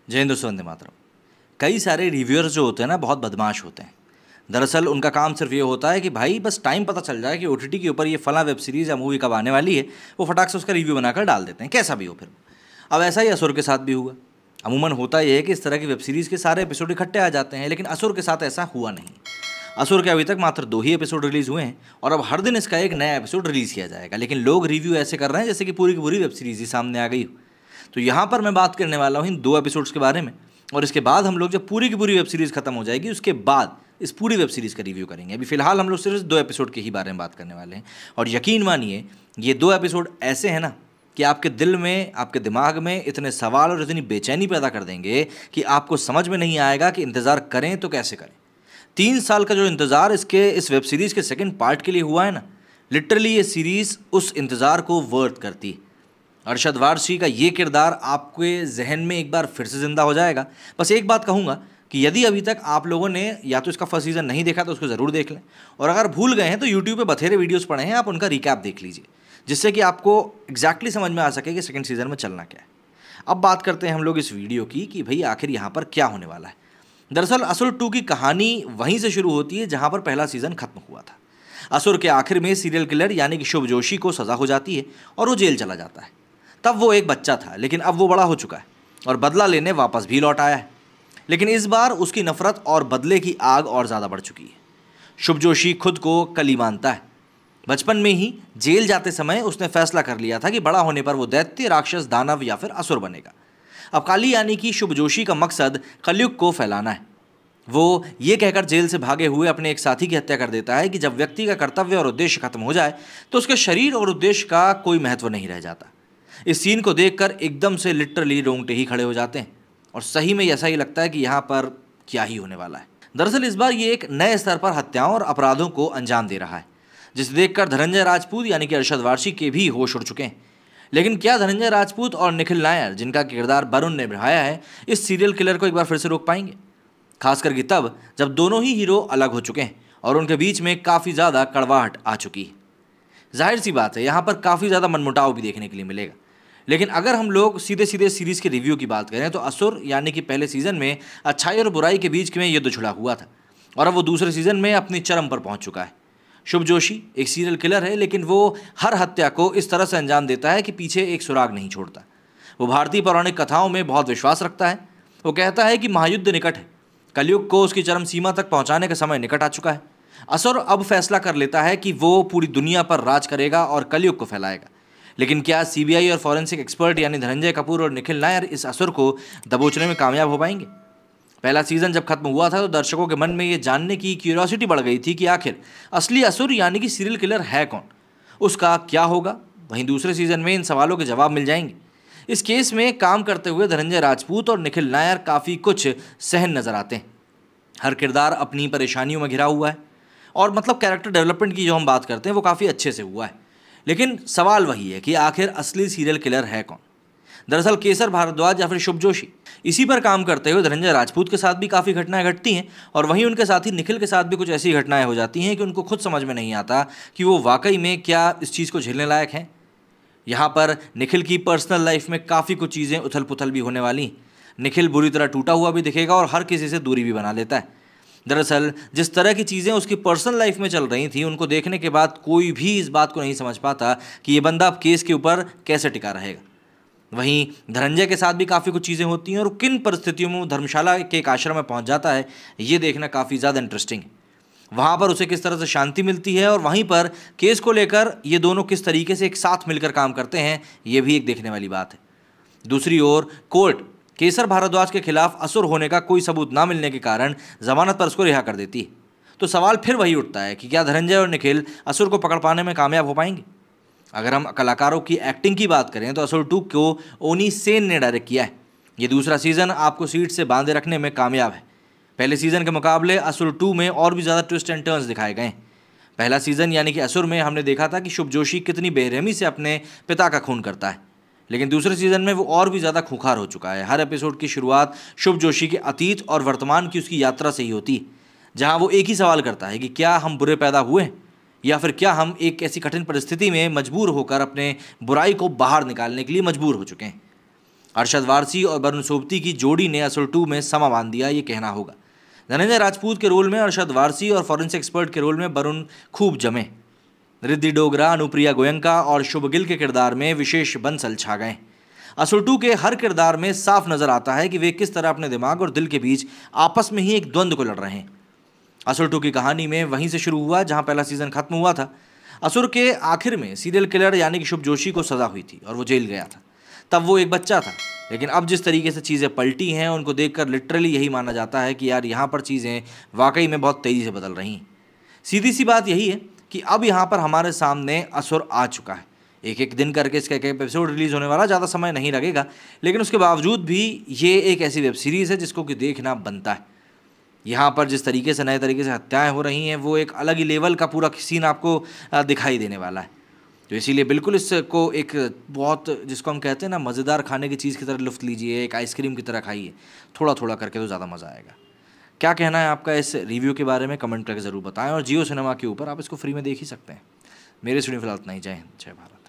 जय हिंद दोस्तों, वंदे मातरम। कई सारे रिव्यूअर्स जो होते हैं ना, बहुत बदमाश होते हैं। दरअसल उनका काम सिर्फ ये होता है कि भाई बस टाइम पता चल जाए कि ओटीटी के ऊपर ये फला वेब सीरीज़ या मूवी कब आने वाली है, वो फटाक से उसका रिव्यू बनाकर डाल देते हैं, कैसा भी हो फिर। अब ऐसा ही असुर के साथ भी हुआ। अमूमन होता यह है कि इस तरह की वेब सीरीज़ के सारे एपिसोड इकट्ठे आ जाते हैं, लेकिन असुर के साथ ऐसा हुआ नहीं। असुर के अभी तक मात्र 2 ही एपिसोड रिलीज़ हुए हैं और अब हर दिन इसका एक नया एपिसोड रिलीज़ किया जाएगा, लेकिन लोग रिव्यू ऐसे कर रहे हैं जैसे कि पूरी की पूरी वेब सीरीज़ ही सामने आ गई हो। तो यहाँ पर मैं बात करने वाला हूँ इन 2 एपिसोड्स के बारे में, और इसके बाद हम लोग जब पूरी की पूरी वेब सीरीज़ खत्म हो जाएगी उसके बाद इस पूरी वेब सीरीज़ का रिव्यू करेंगे। अभी फिलहाल हम लोग सिर्फ 2 एपिसोड के ही बारे में बात करने वाले हैं, और यकीन मानिए ये 2 एपिसोड ऐसे हैं ना कि आपके दिल में, आपके दिमाग में इतने सवाल और इतनी बेचैनी पैदा कर देंगे कि आपको समझ में नहीं आएगा कि इंतज़ार करें तो कैसे करें। 3 साल का जो इंतज़ार इस वेब सीरीज़ के सेकंड पार्ट के लिए हुआ है ना, लिटरली ये सीरीज़ उस इंतज़ार को वर्थ करती है। अरशद वारसी का ये किरदार आपके जहन में एक बार फिर से ज़िंदा हो जाएगा। बस एक बात कहूँगा कि यदि अभी तक आप लोगों ने या तो इसका फर्स्ट सीज़न नहीं देखा तो उसको ज़रूर देख लें, और अगर भूल गए हैं तो यूट्यूब पे बथेरे वीडियोस पड़े हैं, आप उनका रिकैप देख लीजिए, जिससे कि आपको एग्जैक्टली समझ में आ सके कि सेकंड सीज़न में चलना क्या है। अब बात करते हैं हम लोग इस वीडियो की कि भाई आखिर यहाँ पर क्या होने वाला है। दरअसल असुर 2 की कहानी वहीं से शुरू होती है जहाँ पर पहला सीज़न खत्म हुआ था। असुर के आखिर में सीरियल किलर यानी कि शुभ जोशी को सज़ा हो जाती है और वो जेल चला जाता है। तब वो एक बच्चा था, लेकिन अब वो बड़ा हो चुका है और बदला लेने वापस भी लौट आया है। लेकिन इस बार उसकी नफरत और बदले की आग और ज़्यादा बढ़ चुकी है। शुभ जोशी खुद को कली मानता है। बचपन में ही जेल जाते समय उसने फैसला कर लिया था कि बड़ा होने पर वो दैत्य, राक्षस, दानव या फिर असुर बनेगा। अब काली यानी कि शुभ जोशी का मकसद कलयुग को फैलाना है। वो ये कहकर जेल से भागे हुए अपने एक साथी की हत्या कर देता है कि जब व्यक्ति का कर्तव्य और उद्देश्य खत्म हो जाए तो उसके शरीर और उद्देश्य का कोई महत्व नहीं रह जाता। इस सीन को देखकर एकदम से लिटरली रोंगटे ही खड़े हो जाते हैं, और सही में ऐसा ही लगता है कि यहाँ पर क्या ही होने वाला है। दरअसल इस बार ये एक नए स्तर पर हत्याओं और अपराधों को अंजाम दे रहा है, जिसे देखकर धनंजय राजपूत यानी कि अरशद वारसी के भी होश उड़ चुके हैं। लेकिन क्या धनंजय राजपूत और निखिल नायर, जिनका किरदार वरुण ने निभाया है, इस सीरियल किलर को एक बार फिर से रोक पाएंगे? खास करके तब जब दोनों ही हीरो अलग हो चुके हैं और उनके बीच में काफ़ी ज़्यादा कड़वाहट आ चुकी है। जाहिर सी बात है यहाँ पर काफ़ी ज़्यादा मनमुटाव भी देखने के लिए मिलेगा। लेकिन अगर हम लोग सीधे सीधे सीरीज़ के रिव्यू की बात करें तो असुर यानी कि पहले सीज़न में अच्छाई और बुराई के बीच में युद्ध छिड़ा हुआ था, और अब वो दूसरे सीज़न में अपनी चरम पर पहुंच चुका है। शुभ जोशी एक सीरियल किलर है, लेकिन वो हर हत्या को इस तरह से अंजाम देता है कि पीछे एक सुराग नहीं छोड़ता। वो भारतीय पौराणिक कथाओं में बहुत विश्वास रखता है। वो कहता है कि महायुद्ध निकट है, कलयुग को उसकी चरम सीमा तक पहुँचाने का समय निकट आ चुका है। असुर अब फैसला कर लेता है कि वो पूरी दुनिया पर राज करेगा और कलयुग को फैलाएगा। लेकिन क्या सीबीआई और फॉरेंसिक एक्सपर्ट यानी धनंजय कपूर और निखिल नायर इस असुर को दबोचने में कामयाब हो पाएंगे? पहला सीजन जब खत्म हुआ था तो दर्शकों के मन में ये जानने की क्यूरियोसिटी बढ़ गई थी कि आखिर असली असुर यानी कि सीरियल किलर है कौन, उसका क्या होगा। वहीं दूसरे सीजन में इन सवालों के जवाब मिल जाएंगे। इस केस में काम करते हुए धनंजय राजपूत और निखिल नायर काफ़ी कुछ सहन नजर आते हैं। हर किरदार अपनी परेशानियों में घिरा हुआ है, और मतलब कैरेक्टर डेवलपमेंट की जो हम बात करते हैं वो काफ़ी अच्छे से हुआ है। लेकिन सवाल वही है कि आखिर असली सीरियल किलर है कौन? दरअसल केसर भारद्वाज या फिर शुभ जोशी। इसी पर काम करते हुए धनंजय राजपूत के साथ भी काफ़ी घटनाएं घटती हैं, और वहीं उनके साथी निखिल के साथ भी कुछ ऐसी घटनाएं हो जाती हैं कि उनको खुद समझ में नहीं आता कि वो वाकई में क्या इस चीज़ को झेलने लायक हैं। यहाँ पर निखिल की पर्सनल लाइफ में काफ़ी कुछ चीज़ें उथल पुथल भी होने वाली। निखिल बुरी तरह टूटा हुआ भी दिखेगा और हर किसी से दूरी भी बना लेता है। दरअसल जिस तरह की चीज़ें उसकी पर्सनल लाइफ में चल रही थी, उनको देखने के बाद कोई भी इस बात को नहीं समझ पाता कि ये बंदा अब केस के ऊपर कैसे टिका रहेगा। वहीं धनंजय के साथ भी काफ़ी कुछ चीज़ें होती हैं, और किन परिस्थितियों में वो धर्मशाला के एक आश्रम में पहुंच जाता है, ये देखना काफ़ी ज़्यादा इंटरेस्टिंग है। वहाँ पर उसे किस तरह से शांति मिलती है, और वहीं पर केस को लेकर ये दोनों किस तरीके से एक साथ मिलकर काम करते हैं, ये भी एक देखने वाली बात है। दूसरी ओर कोर्ट केसर भारद्वाज के खिलाफ असुर होने का कोई सबूत ना मिलने के कारण जमानत पर उसको रिहा कर देती है। तो सवाल फिर वही उठता है कि क्या धनंजय और निखिल असुर को पकड़ पाने में कामयाब हो पाएंगे? अगर हम कलाकारों की एक्टिंग की बात करें तो असुर 2 को ओनी सेन ने डायरेक्ट किया है। ये दूसरा सीज़न आपको सीट से बांधे रखने में कामयाब है। पहले सीज़न के मुकाबले असुर 2 में और भी ज़्यादा ट्विस्ट एंड टर्न्स दिखाए गए हैं। पहला सीज़न यानी कि असुर में हमने देखा था कि शुभ जोशी कितनी बेरहमी से अपने पिता का खून करता है, लेकिन दूसरे सीज़न में वो और भी ज़्यादा खूंखार हो चुका है। हर एपिसोड की शुरुआत शुभ जोशी के अतीत और वर्तमान की उसकी यात्रा से ही होती है, जहाँ वो एक ही सवाल करता है कि क्या हम बुरे पैदा हुए हैं, या फिर क्या हम एक ऐसी कठिन परिस्थिति में मजबूर होकर अपने बुराई को बाहर निकालने के लिए मजबूर हो चुके हैं। अरशद वारसी और वरुण सोबती की जोड़ी ने असुर 2 में समा बांध दिया, ये कहना होगा। धनंजय राजपूत के रोल में अरशद वारसी और फॉरेंसिक एक्सपर्ट के रोल में वरुण खूब जमे। रिद्धि डोगरा, अनुप्रिया गोयंका और शुभ गिल के किरदार में विशेष बंसल छा गए। असुर 2 के हर किरदार में साफ नजर आता है कि वे किस तरह अपने दिमाग और दिल के बीच आपस में ही एक द्वंद्व को लड़ रहे हैं। असुर 2 की कहानी में वहीं से शुरू हुआ जहां पहला सीजन खत्म हुआ था। असुर के आखिर में सीरियल किलर यानी कि शुभ जोशी को सजा हुई थी और वो जेल गया था। तब वो एक बच्चा था, लेकिन अब जिस तरीके से चीज़ें पलटी हैं उनको देखकर लिटरली यही माना जाता है कि यार यहाँ पर चीज़ें वाकई में बहुत तेज़ी से बदल रही हैं। सीधी सी बात यही है कि अब यहाँ पर हमारे सामने असुर आ चुका है। एक एक दिन करके इसका एक एपिसोड रिलीज़ होने वाला, ज़्यादा समय नहीं लगेगा, लेकिन उसके बावजूद भी ये एक ऐसी वेब सीरीज़ है जिसको कि देखना बनता है। यहाँ पर जिस तरीके से नए तरीके से हत्याएं हो रही हैं वो एक अलग ही लेवल का पूरा सीन आपको दिखाई देने वाला है। तो इसीलिए बिल्कुल इसको एक बहुत, जिसको हम कहते हैं ना, मज़ेदार खाने की चीज़ की तरह लुत्फ़ लीजिए, एक आइसक्रीम की तरह खाइए, थोड़ा थोड़ा करके, तो ज़्यादा मज़ा आएगा। क्या कहना है आपका इस रिव्यू के बारे में, कमेंट करके ज़रूर बताएं। और जियो सिनेमा के ऊपर आप इसको फ्री में देख ही सकते हैं। मेरे स्टूडियो फिलहाल इतना ही। जय हिंद, जय भारत।